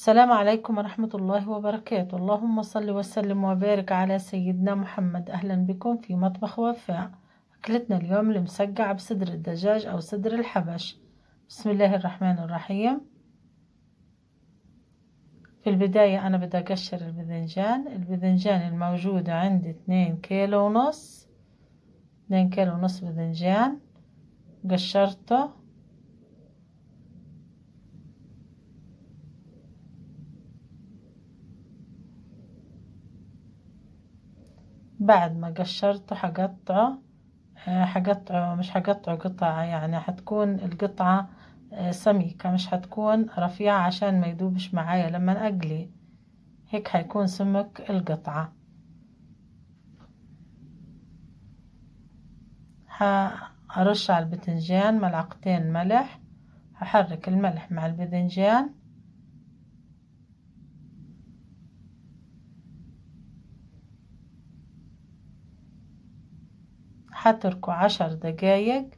السلام عليكم ورحمة الله وبركاته. اللهم صل وسلم وبارك على سيدنا محمد. أهلا بكم في مطبخ وفاء. أكلتنا اليوم المسقعة بصدر الدجاج أو صدر الحبش. بسم الله الرحمن الرحيم. في البداية أنا بدي أقشر البذنجان الموجودة عندي 2 كيلو ونص. 2 كيلو ونص بذنجان قشرته. بعد ما قشرته مش حقطعه قطع، يعني حتكون القطعة سميكة، مش حتكون رفيعة عشان ما يدوبش معايا لما أقلي. هيك حيكون سمك القطعة. هرش على البتنجان 2 ملعقة ملح. هحرك الملح مع البذنجان. هتركه 10 دقايق.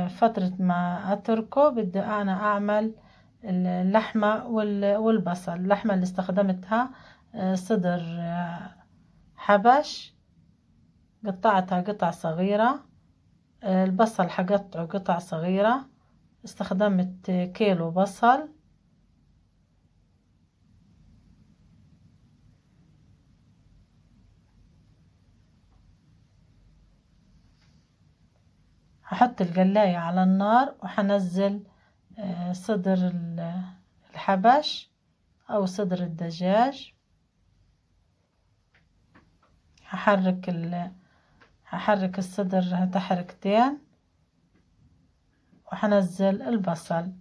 فترة ما أتركه بدي أنا أعمل اللحمة والبصل. اللحمة اللي استخدمتها صدر حبش، قطعتها قطع صغيرة. البصل حقطعه قطع صغيرة. استخدمت كيلو بصل. هحط القلاية على النار وحنزل صدر الحبش أو صدر الدجاج. هحرك الصدر تحركتين وحنزل البصل.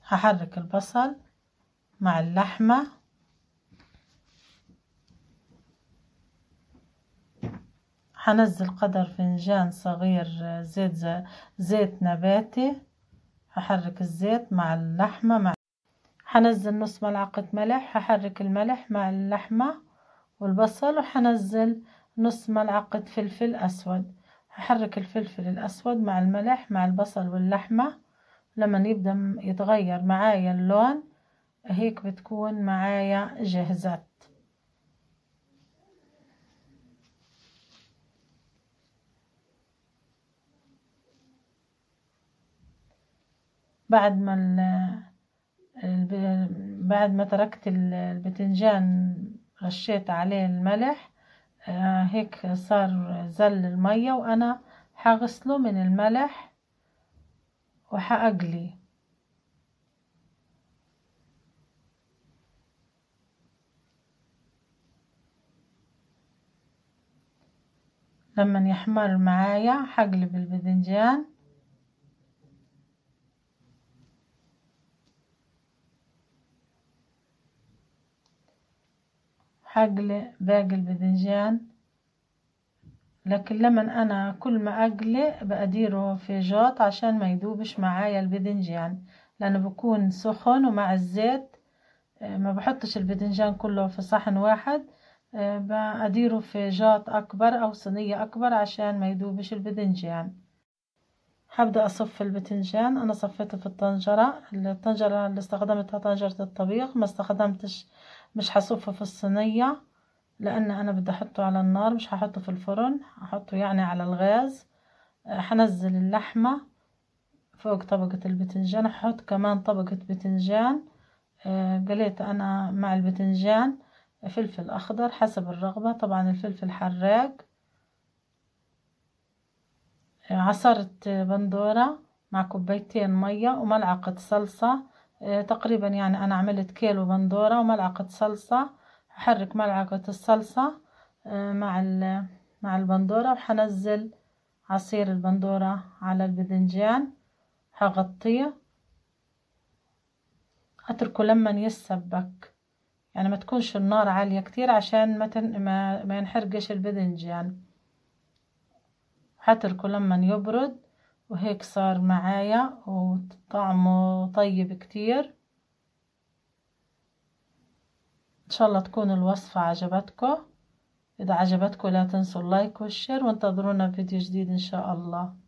هحرك البصل مع اللحمة. هنزل قدر فنجان صغير زيت نباتي. هحرك الزيت مع اللحمة. هنزل نص ملعقة ملح. هحرك الملح مع اللحمة والبصل. وحنزل نص ملعقة فلفل أسود. هحرك الفلفل الأسود مع الملح مع البصل واللحمة. لما يبدأ يتغير معايا اللون هيك بتكون معايا جهزت. بعد ما تركت البتنجان رشيت عليه الملح. هيك صار زل المية، وأنا حغسله من الملح وحأقلي. لما يحمر معايا حقلب البذنجان. حقلي باقي البذنجان، لكن لما أنا كل ما أقلي بأديره في جوط عشان ما يذوبش معايا البذنجان، لأنه بكون سخن ومع الزيت. ما بحطش البذنجان كله في صحن واحد، بأديره في جوط أكبر أو صينية أكبر عشان ما يذوبش البذنجان. هبدأ أصف البتنجان. أنا صفيته في الطنجرة اللي استخدمتها طنجرة الطبيخ. ما استخدمتش، مش حصفه في الصينية لأن أنا بدي أحطه على النار، مش هحطه في الفرن، هحطه يعني على الغاز. هنزل اللحمة فوق طبقة البتنجان. هحط كمان طبقة بتنجان. قليت أنا مع البتنجان فلفل أخضر حسب الرغبة، طبعا الفلفل حراق. عصرت بندورة مع 2 كوباية مية وملعقة صلصة. تقريبا يعني أنا عملت كيلو بندورة وملعقة صلصة. هحرك ملعقة الصلصة مع البندورة، وحنزل عصير البندورة على البذنجان. هغطيه، اتركه لما يسبك، يعني ما تكونش النار عالية كتير عشان ما ينحرقش البذنجان. هتركه لما يبرد، وهيك صار معايا وطعمه طيب كتير. ان شاء الله تكون الوصفة عجبتكم. اذا عجبتكم لا تنسوا اللايك والشير، وانتظرونا في فيديو جديد ان شاء الله.